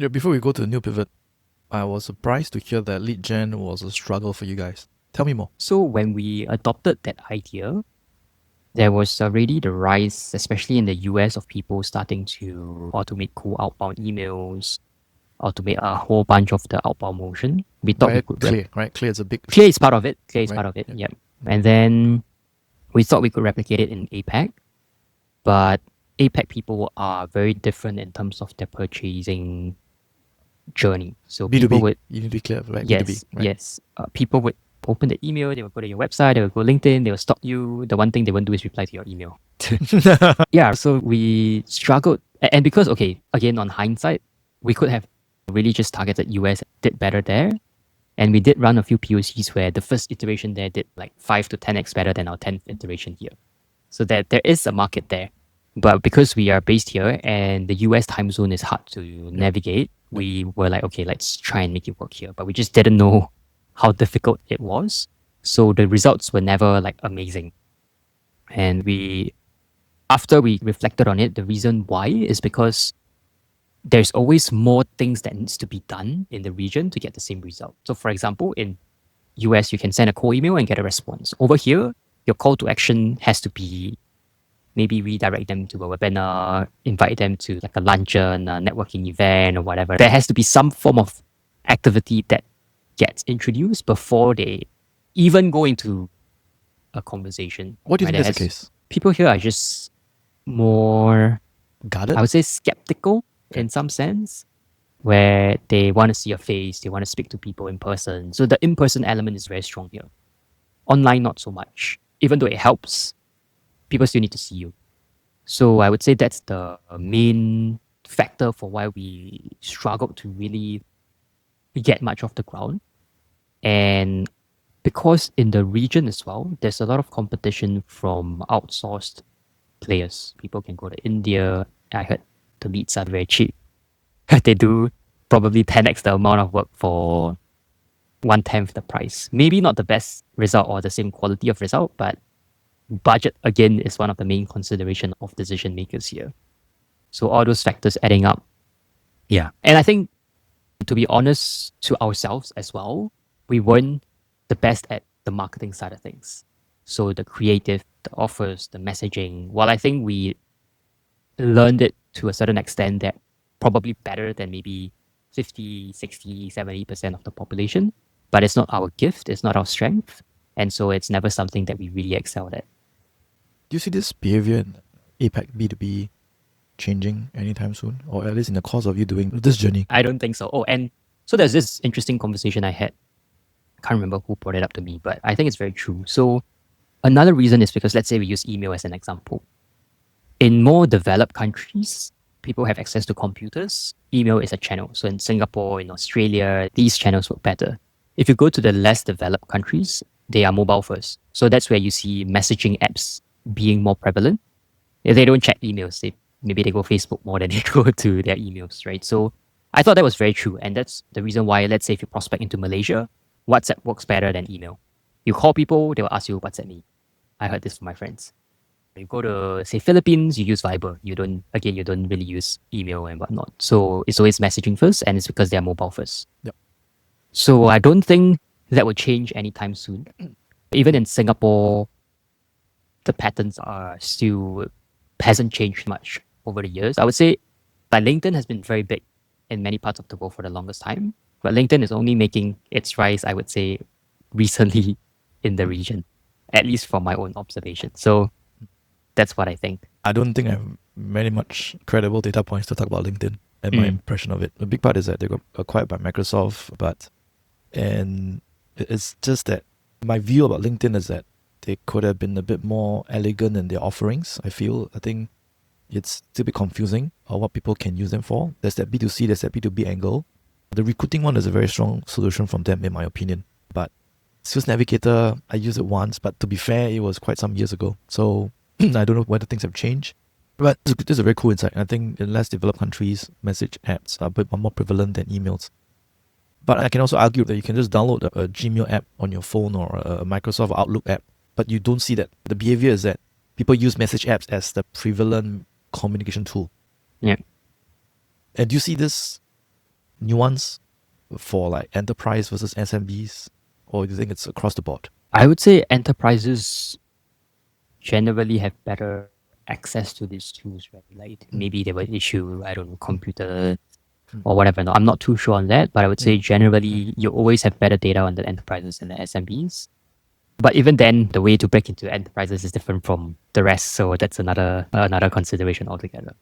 Yeah, before we go to the new pivot, I was surprised to hear that lead gen was a struggle for you guys. Tell me more. So when we adopted that idea, there was already the rise, especially in the US, of people starting to automate cool outbound emails, automate a whole bunch of the outbound motion. We thought we Right? could Clear, right? Clear is a big, Clear is part of it. Clear is right? part of it. Yeah. Yeah. And then we thought we could replicate it in APAC, but APAC people are very different in terms of their purchasing journey. So people B2B. would You need to be clear, right? B2B, Yes, right? yes. People would open the email, they will go to your website, they will go LinkedIn, they will stalk you. The one thing they won't do is reply to your email. Yeah, so we struggled. And because, okay, again, on hindsight, we could have really just targeted US, did better there. And we did run a few POCs where the first iteration there did like 5 to 10x better than our 10th iteration here. So that there is a market there. But because we are based here and the US time zone is hard to navigate, we were like, okay, let's try and make it work here. But we just didn't know how difficult it was. So the results were never like amazing. And after we reflected on it, the reason why is because there's always more things that needs to be done in the region to get the same result. So for example, in US, you can send a cold email and get a response. Over here, your call to action has to be maybe redirect them to a webinar, invite them to like a luncheon, a networking event, or whatever. There has to be some form of activity that gets introduced before they even go into a conversation. What do you right? think that's the case? People here are just more, Guarded? I would say, skeptical Okay. in some sense, where they want to see a face, they want to speak to people in person. So the in-person element is very strong here. Online, not so much. Even though it helps, people still need to see you. So I would say that's the main factor for why we struggled to really get much off the ground. And because in the region as well, there's a lot of competition from outsourced players. People can go to India. I heard the leads are very cheap. They do probably 10x the amount of work for 1/10 the price. Maybe not the best result or the same quality of result, but budget again is one of the main consideration of decision makers here. So all those factors adding up. Yeah. And I think, to be honest to ourselves as well, we weren't the best at the marketing side of things. So the creative, the offers, the messaging, while I think we learned it to a certain extent that probably better than maybe 50, 60, 70% of the population, but it's not our gift, it's not our strength. And so it's never something that we really excelled at. Do you see this behavior in APAC B2B changing anytime soon? Or at least in the course of you doing this journey? I don't think so. Oh, and so there's this interesting conversation I had. I can't remember who brought it up to me, but I think it's very true. So another reason is because let's say we use email as an example. In more developed countries, people have access to computers. Email is a channel. So in Singapore, in Australia, these channels work better. If you go to the less developed countries, they are mobile first. So that's where you see messaging apps being more prevalent. If they don't check emails, maybe they go Facebook more than they go to their emails, right? So I thought that was very true. And that's the reason why, let's say if you prospect into Malaysia, WhatsApp works better than email. You call people, they will ask you, WhatsApp me. I heard this from my friends. You go to, say, Philippines, you use Viber. You don't really use email and whatnot. So it's always messaging first, and it's because they're mobile first. Yep. So I don't think that will change anytime soon. Even in Singapore, the patterns are still hasn't changed much over the years. I would say like LinkedIn has been very big in many parts of the world for the longest time, but LinkedIn is only making its rise, I would say, recently in the region, at least from my own observation. So that's what I think. I don't think I have very much credible data points to talk about LinkedIn and my impression of it. The big part is that they got acquired by Microsoft, and it's just that my view about LinkedIn is that they could have been a bit more elegant in their offerings. I think it's still a bit confusing on what people can use them for. There's that B2C, there's that B2B angle. The recruiting one is a very strong solution from them, in my opinion. But Sales Navigator, I used it once, but to be fair, it was quite some years ago. So I don't know whether things have changed. But this is a very cool insight. I think in less developed countries, message apps are a bit more prevalent than emails. But I can also argue that you can just download a Gmail app on your phone or a Microsoft Outlook app, but you don't see that. The behavior is that people use message apps as the prevalent communication tool. Yeah. And do you see this nuance for like enterprise versus SMBs, or do you think it's across the board? I would say enterprises generally have better access to these tools, right? Like maybe they will issue, I don't know, computer or whatever. No, I'm not too sure on that, but I would say generally you always have better data on the enterprises and the SMBs. But even then, the way to break into enterprises is different from the rest, so that's another consideration altogether.